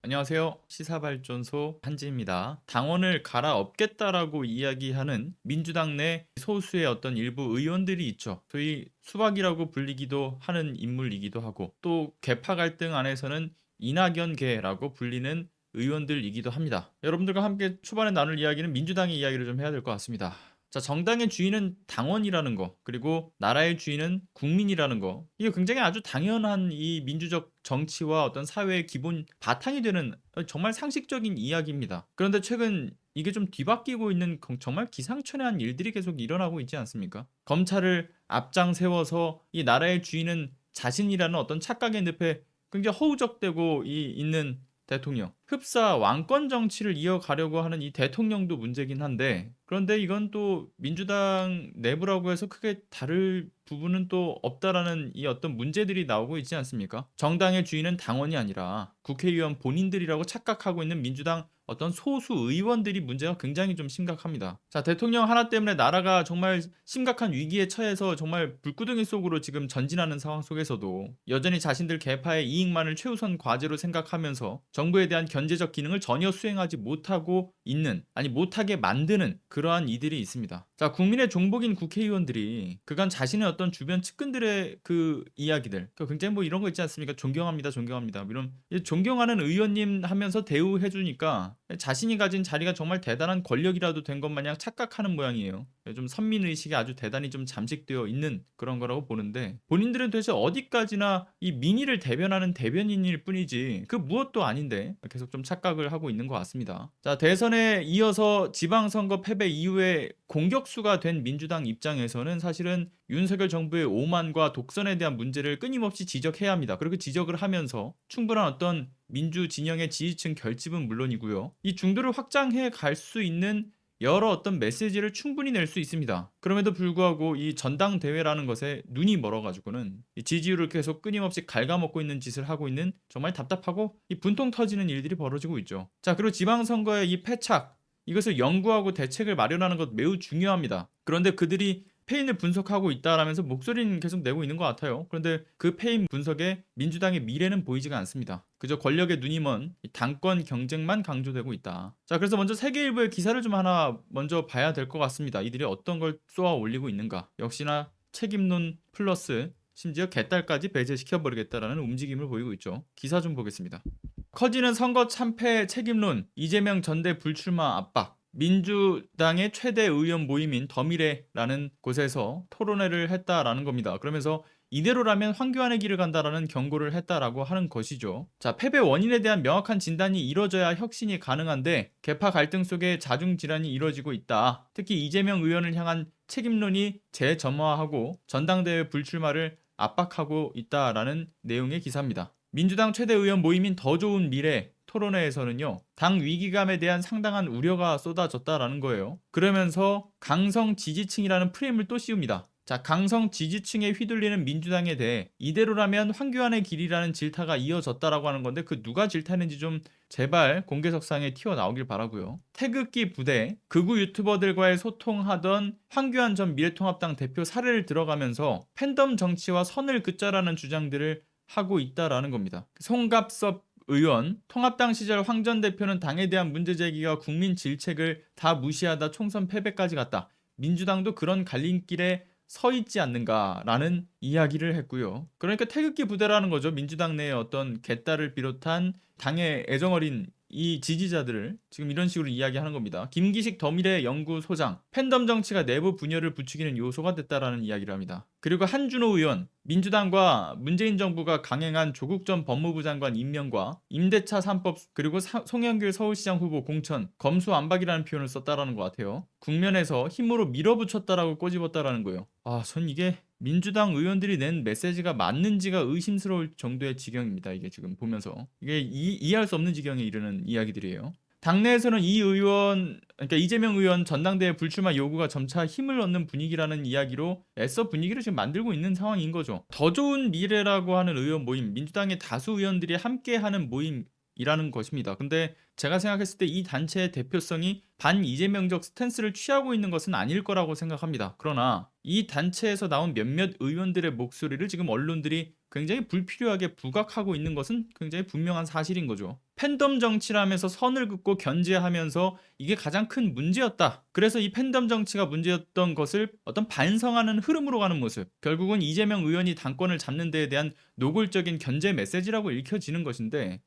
안녕하세요. 시사발전소 한지입니다. 당원을 갈아엎겠다라고 이야기하는 민주당 내 소수의 어떤 일부 의원들이 있죠. 소위 수박이라고 불리기도 하는 인물이기도 하고 또 계파 갈등 안에서는 이낙연계라고 불리는 의원들이기도 합니다. 여러분들과 함께 초반에 나눌 이야기는 민주당의 이야기를 좀 해야 될 것 같습니다. 자, 정당의 주인은 당원이라는 거, 그리고 나라의 주인은 국민이라는 거. 이게 굉장히 아주 당연한 이 민주적 정치와 어떤 사회의 기본 바탕이 되는 정말 상식적인 이야기입니다. 그런데 최근 이게 좀 뒤바뀌고 있는 정말 기상천외한 일들이 계속 일어나고 있지 않습니까? 검찰을 앞장 세워서 이 나라의 주인은 자신이라는 어떤 착각의 늪에 굉장히 허우적대고 있는 대통령. 흡사 왕권 정치를 이어가려고 하는 이 대통령도 문제긴 한데, 그런데 이건 또 민주당 내부라고 해서 크게 다를 부분은 또 없다라는 이 어떤 문제들이 나오고 있지 않습니까? 정당의 주인은 당원이 아니라 국회의원 본인들이라고 착각하고 있는 민주당 어떤 소수 의원들이 문제가 굉장히 좀 심각합니다. 자, 대통령 하나 때문에 나라가 정말 심각한 위기에 처해서 정말 불구덩이 속으로 지금 전진하는 상황 속에서도 여전히 자신들 계파의 이익만을 최우선 과제로 생각하면서 정부에 대한 견제적 기능을 전혀 수행하지 못하고 있는, 아니 못하게 만드는 그러한 이들이 있습니다. 자, 국민의 종복인 국회의원들이 그간 자신의 어떤 주변 측근들의 그 이야기들, 굉장히 뭐 이런 거 있지 않습니까? 존경합니다, 존경합니다. 이런 존경하는 의원님 하면서 대우해주니까 자신이 가진 자리가 정말 대단한 권력이라도 된 것 마냥 착각하는 모양이에요. 좀 선민의식이 아주 대단히 좀 잠식되어 있는 그런 거라고 보는데, 본인들은 도대체 어디까지나 이 민의를 대변하는 대변인일 뿐이지 그 무엇도 아닌데 계속 좀 착각을 하고 있는 것 같습니다. 자, 대선에 이어서 지방선거 패배 이후에 공격수가 된 민주당 입장에서는 사실은 윤석열 정부의 오만과 독선에 대한 문제를 끊임없이 지적해야 합니다. 그리고 지적을 하면서 충분한 어떤 민주 진영의 지지층 결집은 물론이고요, 이 중도를 확장해 갈 수 있는 여러 어떤 메시지를 충분히 낼 수 있습니다. 그럼에도 불구하고 이 전당대회라는 것에 눈이 멀어가지고는 이 지지율을 계속 끊임없이 갉아먹고 있는 짓을 하고 있는 정말 답답하고 이 분통 터지는 일들이 벌어지고 있죠. 자, 그리고 지방선거의 이 패착, 이것을 연구하고 대책을 마련하는 것 매우 중요합니다. 그런데 그들이 패인을 분석하고 있다라면서 목소리는 계속 내고 있는 것 같아요. 그런데 그 패인 분석에 민주당의 미래는 보이지가 않습니다. 그저 권력의 눈이 먼 당권 경쟁만 강조되고 있다. 자, 그래서 먼저 세계일보의 기사를 좀 하나 먼저 봐야 될 것 같습니다. 이들이 어떤 걸 쏘아 올리고 있는가. 역시나 책임론 플러스 심지어 개딸까지 배제시켜버리겠다라는 움직임을 보이고 있죠. 기사 좀 보겠습니다. 커지는 선거 참패 책임론, 이재명 전대 불출마 압박. 민주당의 최대 의원 모임인 더미래라는 곳에서 토론회를 했다라는 겁니다. 그러면서 이대로라면 황교안의 길을 간다라는 경고를 했다라고 하는 것이죠. 자, 패배 원인에 대한 명확한 진단이 이뤄져야 혁신이 가능한데 계파 갈등 속에 자중 질환이 이뤄지고 있다. 특히 이재명 의원을 향한 책임론이 재점화하고 전당대회 불출마를 압박하고 있다라는 내용의 기사입니다. 민주당 최대 의원 모임인 더 좋은 미래 토론회에서는요, 당 위기감에 대한 상당한 우려가 쏟아졌다라는 거예요. 그러면서 강성 지지층이라는 프레임을 또 씌웁니다. 자, 강성 지지층에 휘둘리는 민주당에 대해 이대로라면 황교안의 길이라는 질타가 이어졌다라고 하는 건데, 그 누가 질타했는지 좀 제발 공개석상에 튀어나오길 바라고요. 태극기 부대, 극우 유튜버들과의 소통하던 황교안 전 미래통합당 대표 사례를 들어가면서 팬덤 정치와 선을 긋자라는 주장들을 하고 있다라는 겁니다. 송갑섭 의원, 통합당 시절 황 전 대표는 당에 대한 문제제기와 국민 질책을 다 무시하다 총선 패배까지 갔다. 민주당도 그런 갈림길에 서 있지 않는가라는 이야기를 했고요. 그러니까 태극기 부대라는 거죠. 민주당 내의 어떤 개딸을 비롯한 당의 애정어린 이 지지자들을 지금 이런 식으로 이야기하는 겁니다. 김기식 더미래 연구소장, 팬덤 정치가 내부 분열을 부추기는 요소가 됐다라는 이야기를 합니다. 그리고 한준호 의원, 민주당과 문재인 정부가 강행한 조국 전 법무부 장관 임명과 임대차 3법, 그리고 송영길 서울시장 후보 공천, 검수완박이라는 표현을 썼다라는 것 같아요. 국면에서 힘으로 밀어붙였다라고 꼬집었다라는 거예요. 아, 전 이게 민주당 의원들이 낸 메시지가 맞는지가 의심스러울 정도의 지경입니다. 이게 지금 보면서 이게 이해할 수 없는 지경에 이르는 이야기들이에요. 당내에서는 이 의원, 그러니까 이재명 의원 전당대회 불출마 요구가 점차 힘을 얻는 분위기라는 이야기로 애써 분위기를 지금 만들고 있는 상황인 거죠. 더 좋은 미래라고 하는 의원 모임, 민주당의 다수 의원들이 함께하는 모임이라는 것입니다. 근데 제가 생각했을 때 이 단체의 대표성이 반 이재명적 스탠스를 취하고 있는 것은 아닐 거라고 생각합니다. 그러나 이 단체에서 나온 몇몇 의원들의 목소리를 지금 언론들이 굉장히 불필요하게 부각하고 있는 것은 굉장히 분명한 사실인 거죠. 팬덤 정치라면서 선을 긋고 견제하면서 이게 가장 큰 문제였다. 그래서 이 팬덤 정치가 문제였던 것을 어떤 반성하는 흐름으로 가는 모습. 결국은 이재명 의원이 당권을 잡는 데에 대한 노골적인 견제 메시지라고 읽혀지는 것인데,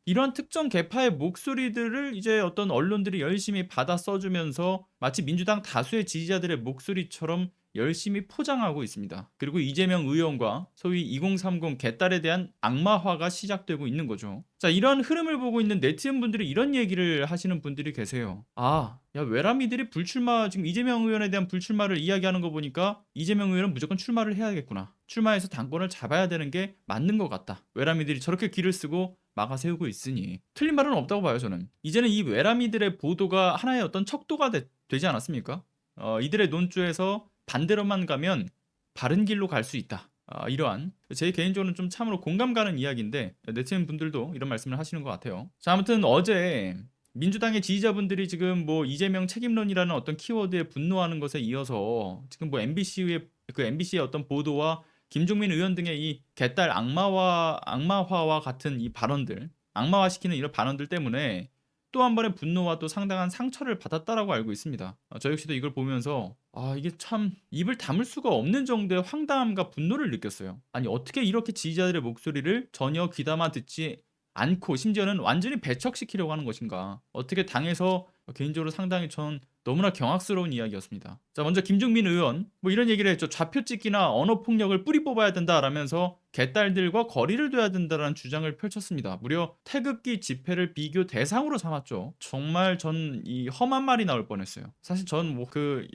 이런 특정 계파의 목소리들을 이제 어떤 언론들이 열심히 받아 써주면서 마치 민주당 다수의 지지자들의 목소리처럼 열심히 포장하고 있습니다. 그리고 이재명 의원과 소위 2030 개딸에 대한 악마화가 시작되고 있는 거죠. 자, 이런 흐름을 보고 있는 네티즌분들이 이런 얘기를 하시는 분들이 계세요. 야, 외람이들이 불출마, 지금 이재명 의원에 대한 불출마를 이야기하는 거 보니까 이재명 의원은 무조건 출마를 해야겠구나. 출마해서 당권을 잡아야 되는 게 맞는 것 같다. 외람이들이 저렇게 길을 쓰고 막아 세우고 있으니 틀린 말은 없다고 봐요. 저는 이제는 이 외람이들의 보도가 하나의 어떤 척도가 되지 않았습니까? 이들의 논조에서 반대로만 가면 바른 길로 갈 수 있다. 이러한 제 개인적으로는 좀 참으로 공감 가는 이야기인데 네티즌 분들도 이런 말씀을 하시는 것 같아요. 자, 아무튼 어제 민주당의 지지자분들이 지금 뭐 이재명 책임론이라는 어떤 키워드에 분노하는 것에 이어서 지금 뭐 MBC의 어떤 보도와 김종민 의원 등의 이 개딸 악마화와 같은 이 발언들, 악마화시키는 이런 발언들 때문에 또 한 번의 분노와 또 상당한 상처를 받았다라고 알고 있습니다. 저 역시도 이걸 보면서 이게 참 입을 다물 수가 없는 정도의 황당함과 분노를 느꼈어요. 아니, 어떻게 이렇게 지지자들의 목소리를 전혀 귀담아 듣지 않고 심지어는 완전히 배척시키려고 하는 것인가. 어떻게 당에서 개인적으로 상당히 전 너무나 경악스러운 이야기였습니다. 자, 먼저 김종민 의원 뭐 이런 얘기를 했죠. 좌표찍기나 언어폭력을 뿌리 뽑아야 된다라면서 개딸들과 거리를 둬야 된다라는 주장을 펼쳤습니다. 무려 태극기 집회를 비교 대상으로 삼았죠. 정말 전 이 험한 말이 나올 뻔했어요. 사실 전 뭐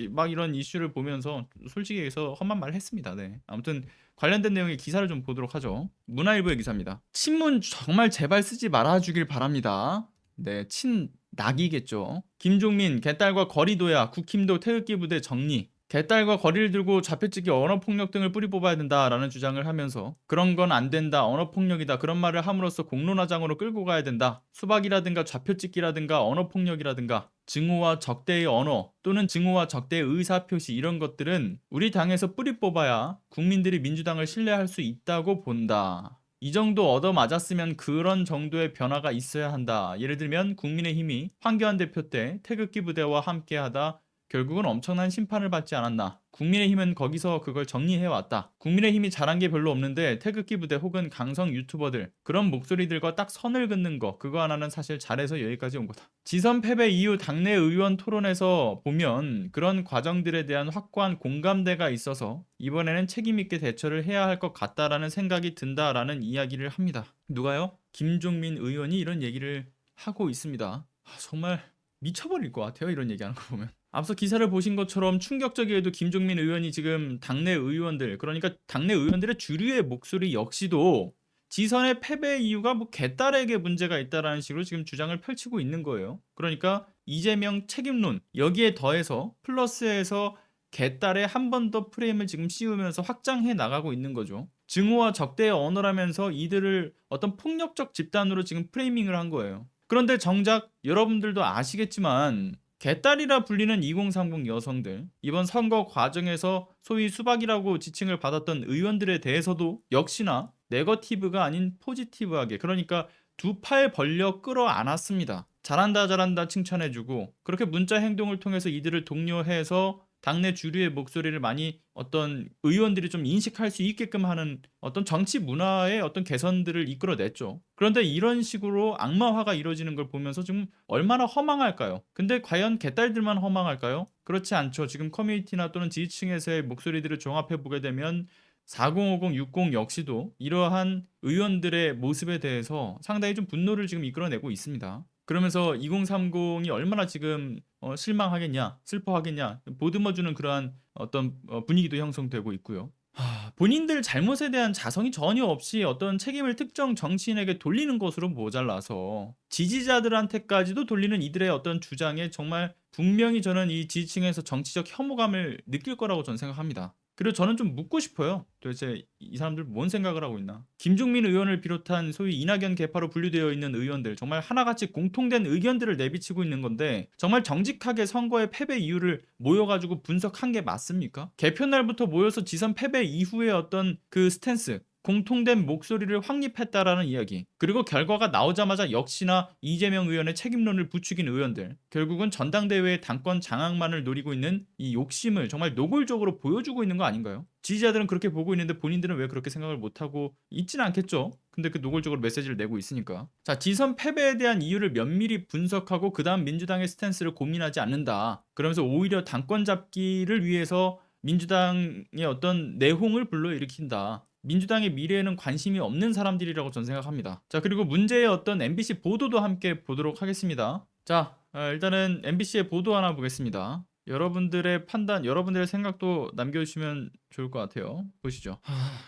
막 이런 이슈를 보면서 솔직히 얘기해서 험한 말을 했습니다. 네. 아무튼 관련된 내용의 기사를 좀 보도록 하죠. 문화일보의 기사입니다. 친문 정말 제발 쓰지 말아주길 바랍니다. 네, 친낙이겠죠. 김종민 개딸과 거리둬야 국힘도 태극기 부대 정리. 개딸과 거리를 두고 좌표찍기 언어폭력 등을 뿌리 뽑아야 된다라는 주장을 하면서 그런 건 안 된다, 언어폭력이다, 그런 말을 함으로써 공론화장으로 끌고 가야 된다. 수박이라든가 좌표찍기라든가 언어폭력이라든가 증오와 적대의 언어 또는 증오와 적대의 의사표시, 이런 것들은 우리 당에서 뿌리 뽑아야 국민들이 민주당을 신뢰할 수 있다고 본다. 이 정도 얻어맞았으면 그런 정도의 변화가 있어야 한다. 예를 들면 국민의힘이 황교안 대표 때 태극기 부대와 함께하다 결국은 엄청난 심판을 받지 않았나. 국민의힘은 거기서 그걸 정리해왔다. 국민의힘이 잘한 게 별로 없는데 태극기 부대 혹은 강성 유튜버들, 그런 목소리들과 딱 선을 긋는 거, 그거 하나는 사실 잘해서 여기까지 온 거다. 지선 패배 이후 당내 의원 토론에서 보면 그런 과정들에 대한 확고한 공감대가 있어서 이번에는 책임있게 대처를 해야 할 것 같다라는 생각이 든다라는 이야기를 합니다. 누가요? 김종민 의원이 이런 얘기를 하고 있습니다. 정말 미쳐버릴 것 같아요, 이런 얘기하는 거 보면. 앞서 기사를 보신 것처럼 충격적이게도 김종민 의원이 지금 당내 의원들, 그러니까 당내 의원들의 주류의 목소리 역시도 지선의 패배 이유가 뭐 개딸에게 문제가 있다라는 식으로 지금 주장을 펼치고 있는 거예요. 그러니까 이재명 책임론, 여기에 더해서 플러스해서 개딸에 한 번 더 프레임을 지금 씌우면서 확장해 나가고 있는 거죠. 증오와 적대의 언어라면서 이들을 어떤 폭력적 집단으로 지금 프레이밍을 한 거예요. 그런데 정작 여러분들도 아시겠지만 개딸이라 불리는 2030 여성들, 이번 선거 과정에서 소위 수박이라고 지칭을 받았던 의원들에 대해서도 역시나 네거티브가 아닌 포지티브하게, 그러니까 두 팔 벌려 끌어안았습니다. 잘한다 칭찬해주고 그렇게 문자 행동을 통해서 이들을 독려해서 당내 주류의 목소리를 많이 어떤 의원들이 좀 인식할 수 있게끔 하는 어떤 정치 문화의 어떤 개선들을 이끌어냈죠. 그런데 이런 식으로 악마화가 이루어지는 걸 보면서 지금 얼마나 허망할까요? 근데 과연 개딸들만 허망할까요? 그렇지 않죠. 지금 커뮤니티나 또는 지지층에서의 목소리들을 종합해 보게 되면 4050, 60 역시도 이러한 의원들의 모습에 대해서 상당히 좀 분노를 지금 이끌어내고 있습니다. 그러면서 2030이 얼마나 지금 실망하겠냐, 슬퍼하겠냐 보듬어주는 그러한 어떤 분위기도 형성되고 있고요. 본인들 잘못에 대한 자성이 전혀 없이 어떤 책임을 특정 정치인에게 돌리는 것으로 모자라서 지지자들한테까지도 돌리는 이들의 어떤 주장에 정말 분명히 저는 이 지지층에서 정치적 혐오감을 느낄 거라고 저는 생각합니다. 그리고 저는 좀 묻고 싶어요. 도대체 이 사람들 뭔 생각을 하고 있나? 김종민 의원을 비롯한 소위 이낙연 계파로 분류되어 있는 의원들, 정말 하나같이 공통된 의견들을 내비치고 있는 건데 정말 정직하게 선거의 패배 이유를 모여가지고 분석한 게 맞습니까? 개표 날부터 모여서 지선 패배 이후의 어떤 그 스탠스, 공통된 목소리를 확립했다라는 이야기. 그리고 결과가 나오자마자 역시나 이재명 의원의 책임론을 부추긴 의원들. 결국은 전당대회의 당권 장악만을 노리고 있는 이 욕심을 정말 노골적으로 보여주고 있는 거 아닌가요? 지지자들은 그렇게 보고 있는데 본인들은 왜 그렇게 생각을 못하고 있지는 않겠죠? 근데 그 노골적으로 메시지를 내고 있으니까. 자, 지선 패배에 대한 이유를 면밀히 분석하고 그 다음 민주당의 스탠스를 고민하지 않는다. 그러면서 오히려 당권 잡기를 위해서 민주당의 어떤 내홍을 불러일으킨다. 민주당의 미래에는 관심이 없는 사람들이라고 저는 생각합니다. 자, 그리고 문제의 어떤 MBC 보도도 함께 보도록 하겠습니다. 자, 일단은 MBC의 보도 하나 보겠습니다. 여러분들의 판단, 여러분들의 생각도 남겨주시면 좋을 것 같아요. 보시죠.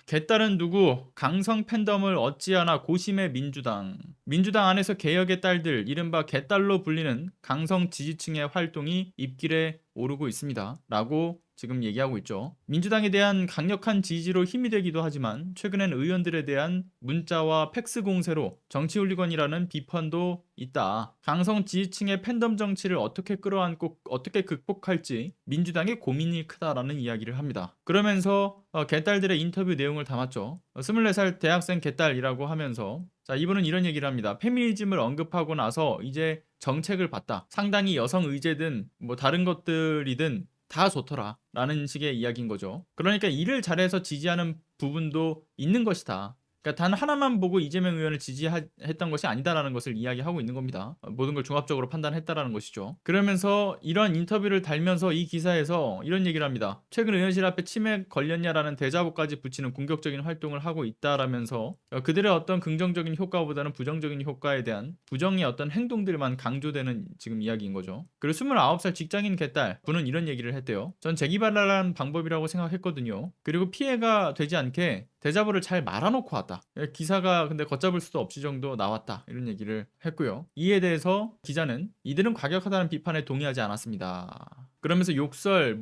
개딸은 누구? 강성 팬덤을 어찌하나 고심의 민주당. 민주당 안에서 개혁의 딸들, 이른바 개딸로 불리는 강성 지지층의 활동이 입길에 오르고 있습니다. 라고 지금 얘기하고 있죠. 민주당에 대한 강력한 지지로 힘이 되기도 하지만 최근엔 의원들에 대한 문자와 팩스 공세로 정치 훌리건이라는 비판도 있다. 강성 지지층의 팬덤 정치를 어떻게 끌어안고 어떻게 극복할지 민주당의 고민이 크다라는 이야기를 합니다. 그러면서 개딸들의 인터뷰 내용을 담았죠. 24살 대학생 개딸이라고 하면서 자, 이분은 이런 얘기를 합니다. 페미니즘을 언급하고 나서 이제 정책을 봤다. 상당히 여성 의제든 뭐 다른 것들이든 다 좋더라 라는 식의 이야기인 거죠. 그러니까 일을 잘해서 지지하는 부분도 있는 것이다. 그러니까 단 하나만 보고 이재명 의원을 지지했던 것이 아니다라는 것을 이야기하고 있는 겁니다. 모든 걸 종합적으로 판단했다라는 것이죠. 그러면서 이런 인터뷰를 달면서 이 기사에서 이런 얘기를 합니다. 최근 의원실 앞에 치맥 걸렸냐라는 대자보까지 붙이는 공격적인 활동을 하고 있다라면서 그들의 어떤 긍정적인 효과보다는 부정적인 효과에 대한 부정의 어떤 행동들만 강조되는 지금 이야기인 거죠. 그리고 29살 직장인 개딸 분은 이런 얘기를 했대요. 전 재기발랄한 방법이라고 생각했거든요. 그리고 피해가 되지 않게 대자보를 잘 말아놓고 왔다. 기사가 근데 걷잡을 수도 없이 정도 나왔다. 이런 얘기를 했고요. 이에 대해서 기자는 이들은 과격하다는 비판에 동의하지 않았습니다. 그러면서 욕설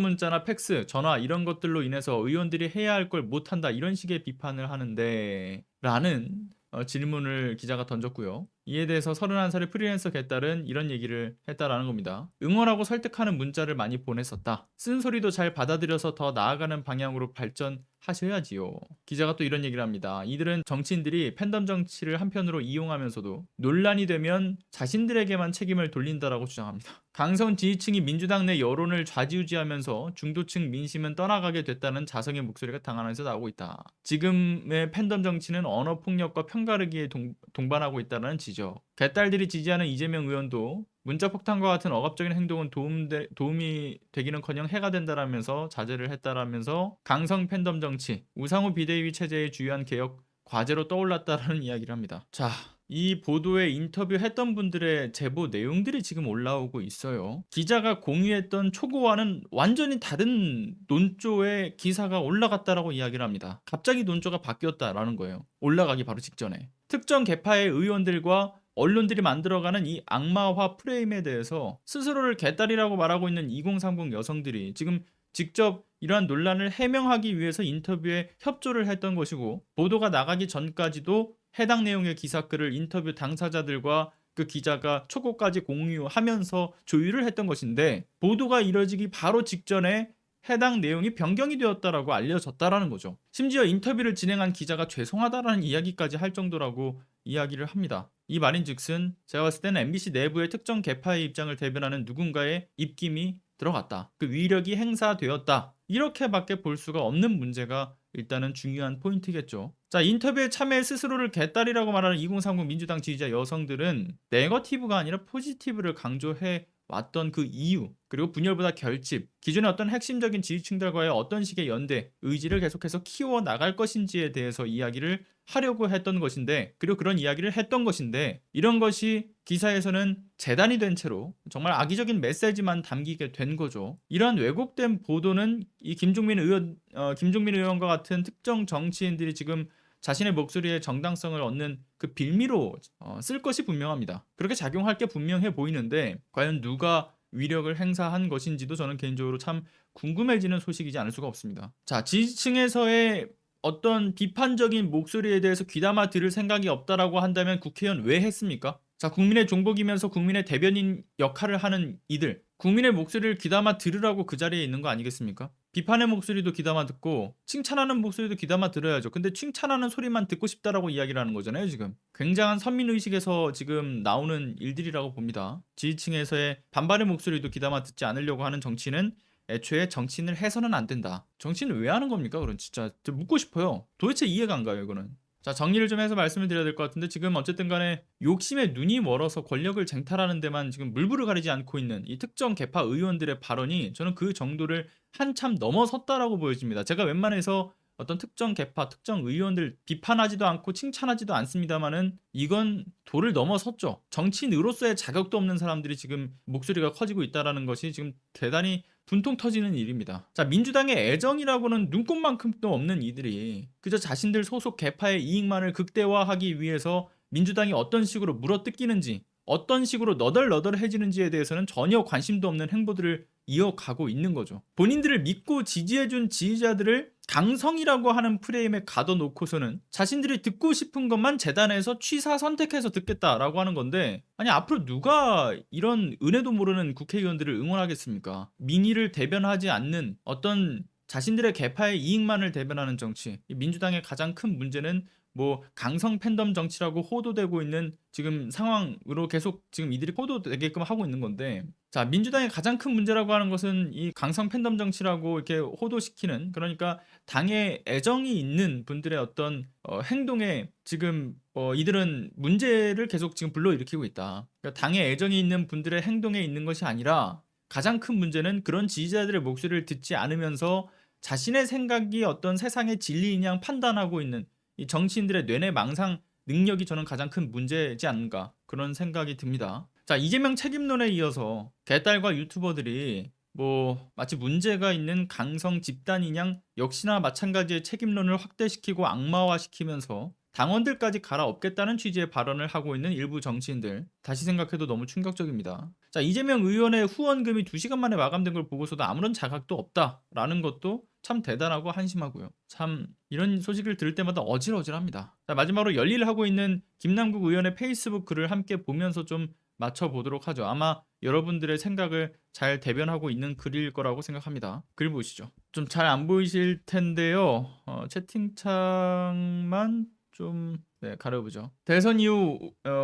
문자나 팩스, 전화 이런 것들로 인해서 의원들이 해야 할 걸 못한다. 이런 식의 비판을 하는데 라는 질문을 기자가 던졌고요. 이에 대해서 31살의 프리랜서 개딸은 이런 얘기를 했다라는 겁니다. 응원하고 설득하는 문자를 많이 보냈었다. 쓴소리도 잘 받아들여서 더 나아가는 방향으로 발전하셔야지요. 기자가 또 이런 얘기를 합니다. 이들은 정치인들이 팬덤 정치를 한편으로 이용하면서도 논란이 되면 자신들에게만 책임을 돌린다라고 주장합니다. 강성 지지층이 민주당 내 여론을 좌지우지하면서 중도층 민심은 떠나가게 됐다는 자성의 목소리가 당 안에서 나오고 있다. 지금의 팬덤 정치는 언어폭력과 편가르기에 동반하고 있다는 지적. 개딸들이 지지하는 이재명 의원도 문자폭탄과 같은 억압적인 행동은 도움이 되기는커녕 해가 된다라면서 자제를 했다라면서 강성 팬덤 정치, 우상호 비대위 체제의 주요한 개혁 과제로 떠올랐다라는 이야기를 합니다. 자, 이 보도에 인터뷰했던 분들의 제보 내용들이 지금 올라오고 있어요. 기자가 공유했던 초고와는 완전히 다른 논조의 기사가 올라갔다라고 이야기를 합니다. 갑자기 논조가 바뀌었다라는 거예요. 올라가기 바로 직전에. 특정 계파의 의원들과 언론들이 만들어가는 이 악마화 프레임에 대해서 스스로를 개딸이라고 말하고 있는 2030 여성들이 지금 직접 이러한 논란을 해명하기 위해서 인터뷰에 협조를 했던 것이고 보도가 나가기 전까지도 해당 내용의 기사글을 인터뷰 당사자들과 그 기자가 초고까지 공유하면서 조율을 했던 것인데 보도가 이뤄지기 바로 직전에 해당 내용이 변경이 되었다라고 알려졌다라는 거죠. 심지어 인터뷰를 진행한 기자가 죄송하다라는 이야기까지 할 정도라고 이야기를 합니다. 이 말인즉슨 제가 봤을 때는 MBC 내부의 특정 계파의 입장을 대변하는 누군가의 입김이 들어갔다. 그 위력이 행사되었다. 이렇게밖에 볼 수가 없는 문제가 일단은 중요한 포인트겠죠. 자, 인터뷰에 참여해 스스로를 개딸이라고 말하는 2030 민주당 지지자 여성들은 네거티브가 아니라 포지티브를 강조해 왔던 그 이유, 그리고 분열보다 결집, 기존의 어떤 핵심적인 지지층들과의 어떤 식의 연대, 의지를 계속해서 키워 나갈 것인지에 대해서 이야기를 하려고 했던 것인데, 그리고 그런 이야기를 했던 것인데, 이런 것이 기사에서는 재단이 된 채로 정말 악의적인 메시지만 담기게 된 거죠. 이러한 왜곡된 보도는 이 김종민 의원과 같은 특정 정치인들이 지금 자신의 목소리의 정당성을 얻는 그 빌미로 쓸 것이 분명합니다. 그렇게 작용할 게 분명해 보이는데 과연 누가 위력을 행사한 것인지도 저는 개인적으로 참 궁금해지는 소식이지 않을 수가 없습니다. 자, 지지층에서의 어떤 비판적인 목소리에 대해서 귀담아 들을 생각이 없다라고 한다면 국회의원 왜 했습니까? 자, 국민의 종복이면서 국민의 대변인 역할을 하는 이들, 국민의 목소리를 귀담아 들으라고 그 자리에 있는 거 아니겠습니까? 비판의 목소리도 귀담아 듣고 칭찬하는 목소리도 귀담아 들어야죠. 근데 칭찬하는 소리만 듣고 싶다라고 이야기를 하는 거잖아요, 지금. 굉장한 선민 의식에서 지금 나오는 일들이라고 봅니다. 지지층에서의 반발의 목소리도 귀담아 듣지 않으려고 하는 정치는 애초에 정치인을 해서는 안 된다. 정치는 왜 하는 겁니까? 그럼 진짜 묻고 싶어요. 도대체 이해가 안 가요, 이거는. 자, 정리를 좀 해서 말씀을 드려야 될 것 같은데, 지금 어쨌든 간에 욕심에 눈이 멀어서 권력을 쟁탈하는 데만 지금 물불을 가리지 않고 있는 이 특정 계파 의원들의 발언이 저는 그 정도를 한참 넘어섰다라고 보여집니다. 제가 웬만해서 어떤 특정 계파, 특정 의원들 비판하지도 않고 칭찬하지도 않습니다만은 이건 도를 넘어섰죠. 정치인으로서의 자격도 없는 사람들이 지금 목소리가 커지고 있다라는 것이 지금 대단히 분통 터지는 일입니다. 자, 민주당의 애정이라고는 눈꼽만큼도 없는 이들이 그저 자신들 소속 계파의 이익만을 극대화하기 위해서 민주당이 어떤 식으로 물어뜯기는지, 어떤 식으로 너덜너덜해지는지에 대해서는 전혀 관심도 없는 행보들을 이어가고 있는 거죠. 본인들을 믿고 지지해준 지지자들을 강성이라고 하는 프레임에 가둬놓고서는 자신들이 듣고 싶은 것만 재단에서 취사 선택해서 듣겠다라고 하는 건데, 아니 앞으로 누가 이런 은혜도 모르는 국회의원들을 응원하겠습니까? 민의를 대변하지 않는 어떤 자신들의 계파의 이익만을 대변하는 정치. 민주당의 가장 큰 문제는 뭐 강성 팬덤 정치라고 호도되고 있는 지금 상황으로 계속 지금 이들이 호도되게끔 하고 있는 건데, 자, 민주당의 가장 큰 문제라고 하는 것은 이 강성 팬덤 정치라고 이렇게 호도시키는, 그러니까 당에 애정이 있는 분들의 어떤 행동에 지금 이들은 문제를 계속 지금 불러일으키고 있다. 그러니까 당에 애정이 있는 분들의 행동에 있는 것이 아니라 가장 큰 문제는 그런 지지자들의 목소리를 듣지 않으면서 자신의 생각이 어떤 세상의 진리인 양 판단하고 있는 이 정치인들의 뇌내망상 능력이 저는 가장 큰 문제지 않는가, 그런 생각이 듭니다. 자, 이재명 책임론에 이어서 개딸과 유튜버들이 뭐 마치 문제가 있는 강성 집단인 양 역시나 마찬가지의 책임론을 확대시키고 악마화시키면서 당원들까지 갈아엎겠다는 취지의 발언을 하고 있는 일부 정치인들, 다시 생각해도 너무 충격적입니다. 자, 이재명 의원의 후원금이 2시간 만에 마감된 걸 보고서도 아무런 자각도 없다라는 것도 참 대단하고 한심하고요. 참 이런 소식을 들을 때마다 어질어질합니다. 자, 마지막으로 열일을 하고 있는 김남국 의원의 페이스북 글을 함께 보면서 좀 맞춰보도록 하죠. 아마 여러분들의 생각을 잘 대변하고 있는 글일 거라고 생각합니다. 글 보시죠. 좀 잘 안 보이실 텐데요. 채팅창만 좀 가려보죠. 대선 이후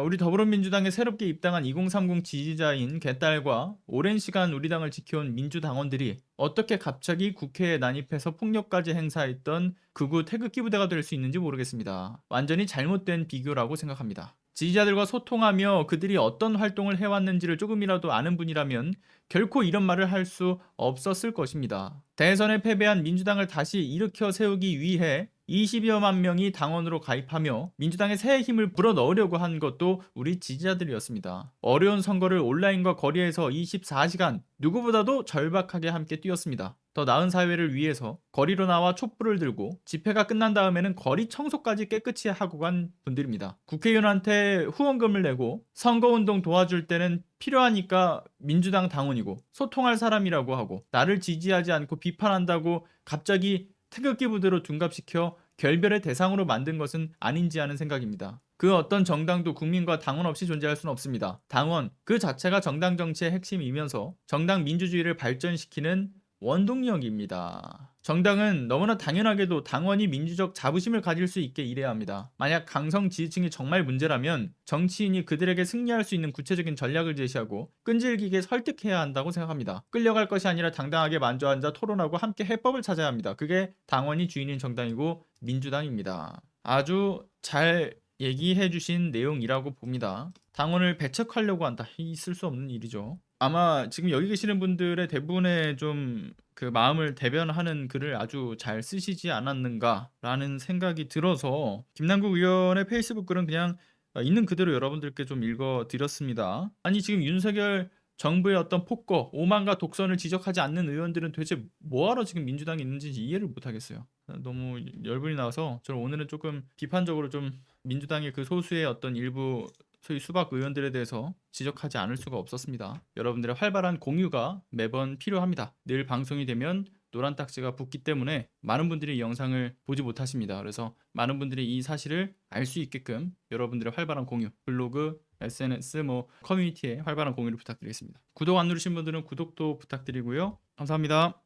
우리 더불어민주당에 새롭게 입당한 2030 지지자인 개딸과 오랜 시간 우리 당을 지켜온 민주당원들이 어떻게 갑자기 국회에 난입해서 폭력까지 행사했던 극우 태극기 부대가 될 수 있는지 모르겠습니다. 완전히 잘못된 비교라고 생각합니다. 지지자들과 소통하며 그들이 어떤 활동을 해왔는지를 조금이라도 아는 분이라면 결코 이런 말을 할 수 없었을 것입니다. 대선에 패배한 민주당을 다시 일으켜 세우기 위해 20여만 명이 당원으로 가입하며 민주당에 새 힘을 불어넣으려고 한 것도 우리 지지자들이었습니다. 어려운 선거를 온라인과 거리에서 24시간 누구보다도 절박하게 함께 뛰었습니다. 더 나은 사회를 위해서 거리로 나와 촛불을 들고 집회가 끝난 다음에는 거리 청소까지 깨끗이 하고 간 분들입니다. 국회의원한테 후원금을 내고 선거운동 도와줄 때는 필요하니까 민주당 당원이고 소통할 사람이라고 하고 나를 지지하지 않고 비판한다고 갑자기 태극기 부대로 둔갑시켜 결별의 대상으로 만든 것은 아닌지 하는 생각입니다. 그 어떤 정당도 국민과 당원 없이 존재할 수는 없습니다. 당원 그 자체가 정당 정치의 핵심이면서 정당 민주주의를 발전시키는 원동력입니다. 정당은 너무나 당연하게도 당원이 민주적 자부심을 가질 수 있게 일해야 합니다. 만약 강성 지지층이 정말 문제라면 정치인이 그들에게 승리할 수 있는 구체적인 전략을 제시하고 끈질기게 설득해야 한다고 생각합니다. 끌려갈 것이 아니라 당당하게 만져 앉아 토론하고 함께 해법을 찾아야 합니다. 그게 당원이 주인인 정당이고 민주당입니다. 아주 잘 얘기해 주신 내용이라고 봅니다. 당원을 배척하려고 한다. 있을 수 없는 일이죠. 아마 지금 여기 계시는 분들의 대부분의 좀 그 마음을 대변하는 글을 아주 잘 쓰시지 않았는가라는 생각이 들어서 김남국 의원의 페이스북 글은 그냥 있는 그대로 여러분들께 좀 읽어 드렸습니다. 아니 지금 윤석열 정부의 어떤 폭거, 오만과 독선을 지적하지 않는 의원들은 도대체 뭐하러 지금 민주당에 있는지 이해를 못하겠어요. 너무 열분이 나와서 저는 오늘은 조금 비판적으로 좀 민주당의 그 소수의 어떤 일부 소위 수박 의원들에 대해서 지적하지 않을 수가 없었습니다. 여러분들의 활발한 공유가 매번 필요합니다. 늘 방송이 되면 노란 딱지가 붙기 때문에 많은 분들이 이 영상을 보지 못하십니다. 그래서 많은 분들이 이 사실을 알 수 있게끔 여러분들의 활발한 공유, 블로그, SNS, 커뮤니티에 활발한 공유를 부탁드리겠습니다. 구독 안 누르신 분들은 구독도 부탁드리고요. 감사합니다.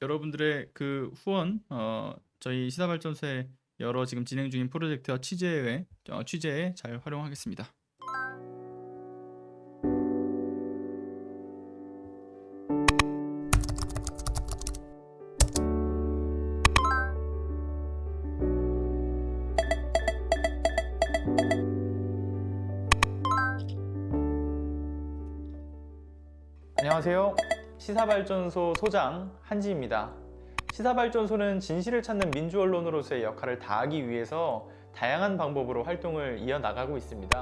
여러분들의 그 후원, 저희 시사발전소의 여러 지금 진행 중인 프로젝트와 취재에 잘 활용하겠습니다. 안녕하세요. 시사발전소 소장 한지입니다. 시사발전소는 진실을 찾는 민주언론으로서의 역할을 다하기 위해서 다양한 방법으로 활동을 이어나가고 있습니다.